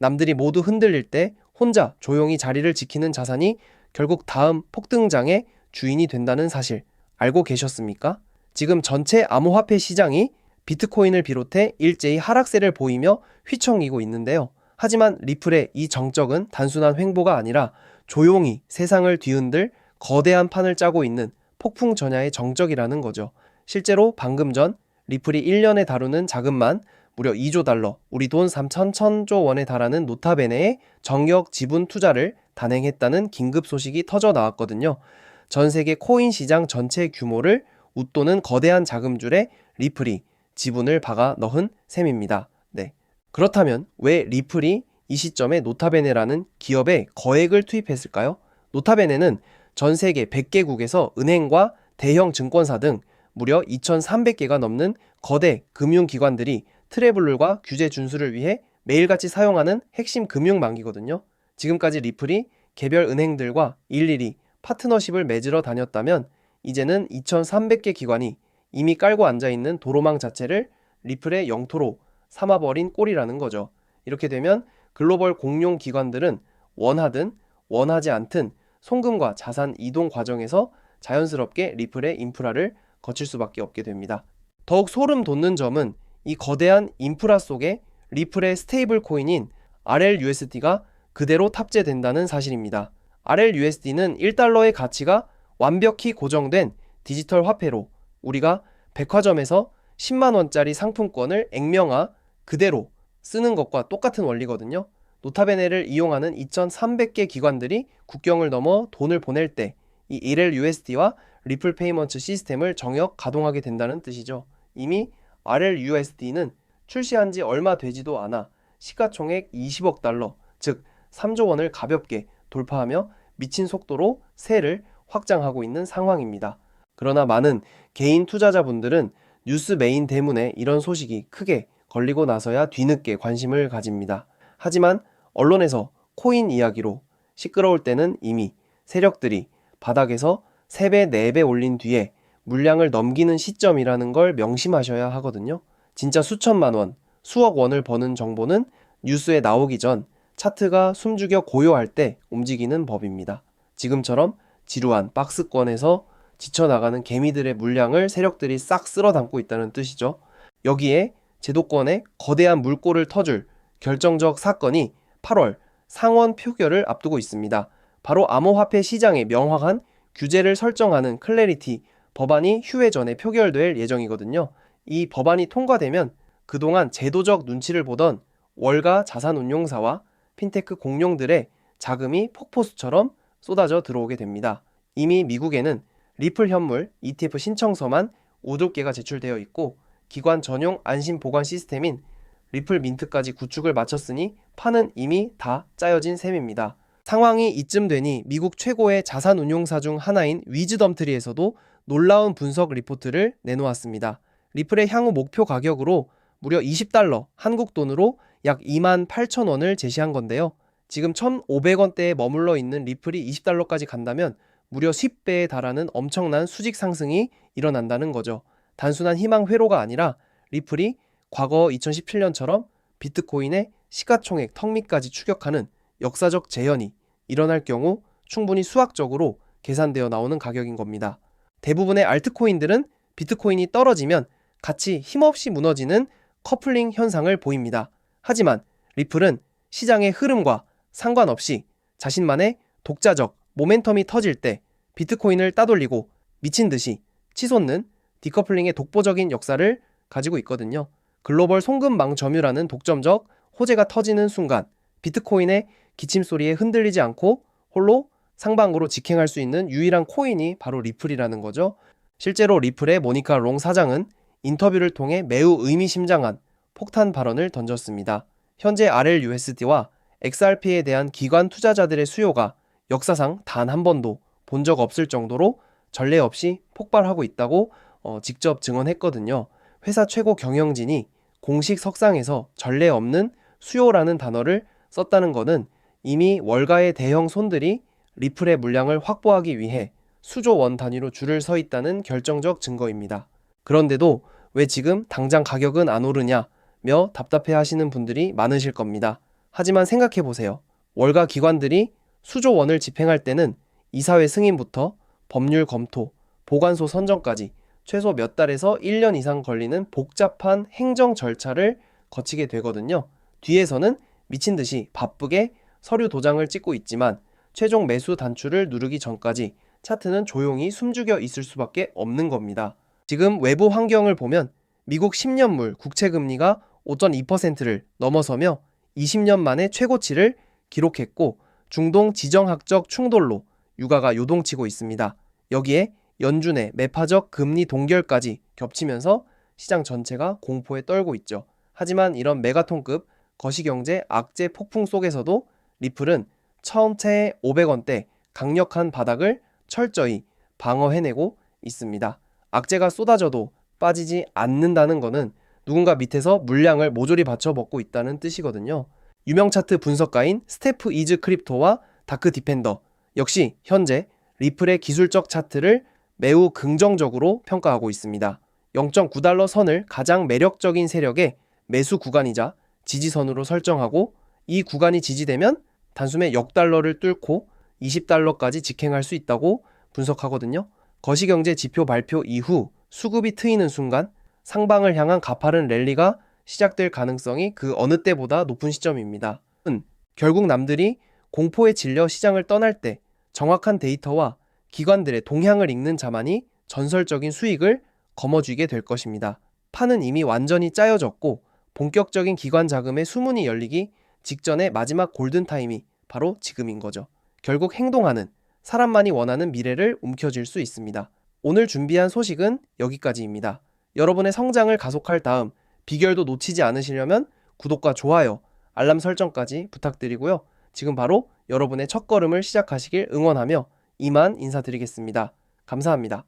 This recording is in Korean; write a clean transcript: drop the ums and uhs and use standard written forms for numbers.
남들이 모두 흔들릴 때 혼자 조용히 자리를 지키는 자산이 결국 다음 폭등장의 주인이 된다는 사실 알고 계셨습니까? 지금 전체 암호화폐 시장이 비트코인을 비롯해 일제히 하락세를 보이며 휘청이고 있는데요. 하지만 리플의 이 정적은 단순한 횡보가 아니라 조용히 세상을 뒤흔들 거대한 판을 짜고 있는 폭풍 전야의 정적이라는 거죠. 실제로 방금 전 리플이 1년에 다루는 자금만 무려 2조 달러, 우리 돈 3천조 원에 달하는 노타베네의 정역 지분 투자를 단행했다는 긴급 소식이 터져 나왔거든요. 전 세계 코인 시장 전체 규모를 웃도는 거대한 자금줄에 리플이 지분을 박아 넣은 셈입니다. 네. 그렇다면 왜 리플이 이 시점에 노타베네라는 기업에 거액을 투입했을까요? 노타베네는 전 세계 100개국에서 은행과 대형 증권사 등 무려 2,300개가 넘는 거대 금융기관들이 트래블룰과 규제 준수를 위해 매일같이 사용하는 핵심 금융망기거든요. 지금까지 리플이 개별 은행들과 일일이 파트너십을 맺으러 다녔다면 이제는 2,300개 기관이 이미 깔고 앉아있는 도로망 자체를 리플의 영토로 삼아버린 꼴이라는 거죠. 이렇게 되면 글로벌 공용 기관들은 원하든 원하지 않든 송금과 자산 이동 과정에서 자연스럽게 리플의 인프라를 거칠 수밖에 없게 됩니다. 더욱 소름 돋는 점은 이 거대한 인프라 속에 리플의 스테이블 코인인 RLUSD가 그대로 탑재된다는 사실입니다. RLUSD는 1달러의 가치가 완벽히 고정된 디지털 화폐로 우리가 백화점에서 10만원짜리 상품권을 액면화 그대로 쓰는 것과 똑같은 원리거든요. 노타베네를 이용하는 2,300개 기관들이 국경을 넘어 돈을 보낼 때 이 RLUSD와 리플 페이먼트 시스템을 정역 가동하게 된다는 뜻이죠. 이미 RLUSD는 출시한 지 얼마 되지도 않아 시가총액 20억 달러, 즉 3조 원을 가볍게 돌파하며 미친 속도로 세를 확장하고 있는 상황입니다. 그러나 많은 개인 투자자분들은 뉴스 메인 대문에 이런 소식이 크게 걸리고 나서야 뒤늦게 관심을 가집니다. 하지만 언론에서 코인 이야기로 시끄러울 때는 이미 세력들이 바닥에서 3배, 4배 올린 뒤에 물량을 넘기는 시점이라는 걸 명심하셔야 하거든요. 진짜 수천만 원, 수억 원을 버는 정보는 뉴스에 나오기 전 차트가 숨죽여 고요할 때 움직이는 법입니다. 지금처럼 지루한 박스권에서 지쳐나가는 개미들의 물량을 세력들이 싹 쓸어 담고 있다는 뜻이죠. 여기에 제도권의 거대한 물꼬를 터줄 결정적 사건이 8월 상원 표결을 앞두고 있습니다. 바로 암호화폐 시장에 명확한 규제를 설정하는 클래리티 법안이 휴회 전에 표결될 예정이거든요. 이 법안이 통과되면 그동안 제도적 눈치를 보던 월가 자산운용사와 핀테크 공룡들의 자금이 폭포수처럼 쏟아져 들어오게 됩니다. 이미 미국에는 리플 현물 ETF 신청서만 5개 제출되어 있고 기관 전용 안심 보관 시스템인 리플 민트까지 구축을 마쳤으니 판은 이미 다 짜여진 셈입니다. 상황이 이쯤 되니 미국 최고의 자산운용사 중 하나인 위즈덤트리에서도 놀라운 분석 리포트를 내놓았습니다. 리플의 향후 목표 가격으로 무려 20달러, 한국 돈으로 약 28,000원을 제시한 건데요. 지금 1,500원대에 머물러 있는 리플이 20달러까지 간다면 무려 10배에 달하는 엄청난 수직 상승이 일어난다는 거죠. 단순한 희망 회로가 아니라 리플이 과거 2017년처럼 비트코인의 시가총액 턱밑까지 추격하는 역사적 재현이 일어날 경우 충분히 수학적으로 계산되어 나오는 가격인 겁니다. 대부분의 알트코인들은 비트코인이 떨어지면 같이 힘없이 무너지는 커플링 현상을 보입니다. 하지만 리플은 시장의 흐름과 상관없이 자신만의 독자적 모멘텀이 터질 때 비트코인을 따돌리고 미친 듯이 치솟는 디커플링의 독보적인 역사를 가지고 있거든요. 글로벌 송금망 점유라는 독점적 호재가 터지는 순간 비트코인의 기침소리에 흔들리지 않고 홀로 상방으로 직행할 수 있는 유일한 코인이 바로 리플이라는 거죠. 실제로 리플의 모니카 롱 사장은 인터뷰를 통해 매우 의미심장한 폭탄 발언을 던졌습니다. 현재 RLUSD와 XRP에 대한 기관 투자자들의 수요가 역사상 단 한 번도 본 적 없을 정도로 전례 없이 폭발하고 있다고 직접 증언했거든요. 회사 최고 경영진이 공식 석상에서 전례 없는 수요라는 단어를 썼다는 것은 이미 월가의 대형 손들이 리플의 물량을 확보하기 위해 수조 원 단위로 줄을 서 있다는 결정적 증거입니다. 그런데도 왜 지금 당장 가격은 안 오르냐며 답답해 하시는 분들이 많으실 겁니다. 하지만 생각해보세요. 월가 기관들이 수조 원을 집행할 때는 이사회 승인부터 법률 검토, 보관소 선정까지 최소 몇 달에서 1년 이상 걸리는 복잡한 행정 절차를 거치게 되거든요. 뒤에서는 미친 듯이 바쁘게 서류 도장을 찍고 있지만 최종 매수 단추를 누르기 전까지 차트는 조용히 숨죽여 있을 수밖에 없는 겁니다. 지금 외부 환경을 보면 미국 10년물 국채 금리가 5.2%를 넘어서며 20년 만에 최고치를 기록했고 중동 지정학적 충돌로 유가가 요동치고 있습니다. 여기에 연준의 매파적 금리 동결까지 겹치면서 시장 전체가 공포에 떨고 있죠. 하지만 이런 메가톤급 거시경제 악재 폭풍 속에서도 리플은 1,500원대 강력한 바닥을 철저히 방어해내고 있습니다. 악재가 쏟아져도 빠지지 않는다는 것은 누군가 밑에서 물량을 모조리 받쳐 먹고 있다는 뜻이거든요. 유명 차트 분석가인 스테프 이즈 크립토와 다크 디펜더 역시 현재 리플의 기술적 차트를 매우 긍정적으로 평가하고 있습니다. 0.9달러 선을 가장 매력적인 세력의 매수 구간이자 지지선으로 설정하고 이 구간이 지지되면 단숨에 역달러를 뚫고 20달러까지 직행할 수 있다고 분석하거든요. 거시경제 지표 발표 이후 수급이 트이는 순간 상방을 향한 가파른 랠리가 시작될 가능성이 그 어느 때보다 높은 시점입니다. 결국 남들이 공포에 질려 시장을 떠날 때 정확한 데이터와 기관들의 동향을 읽는 자만이 전설적인 수익을 거머쥐게 될 것입니다. 판은 이미 완전히 짜여졌고 본격적인 기관 자금의 수문이 열리기 직전의 마지막 골든타임이 바로 지금인 거죠. 결국 행동하는 사람만이 원하는 미래를 움켜쥘 수 있습니다. 오늘 준비한 소식은 여기까지입니다. 여러분의 성장을 가속할 다음 비결도 놓치지 않으시려면 구독과 좋아요, 알람 설정까지 부탁드리고요. 지금 바로 여러분의 첫걸음을 시작하시길 응원하며 이만 인사드리겠습니다. 감사합니다.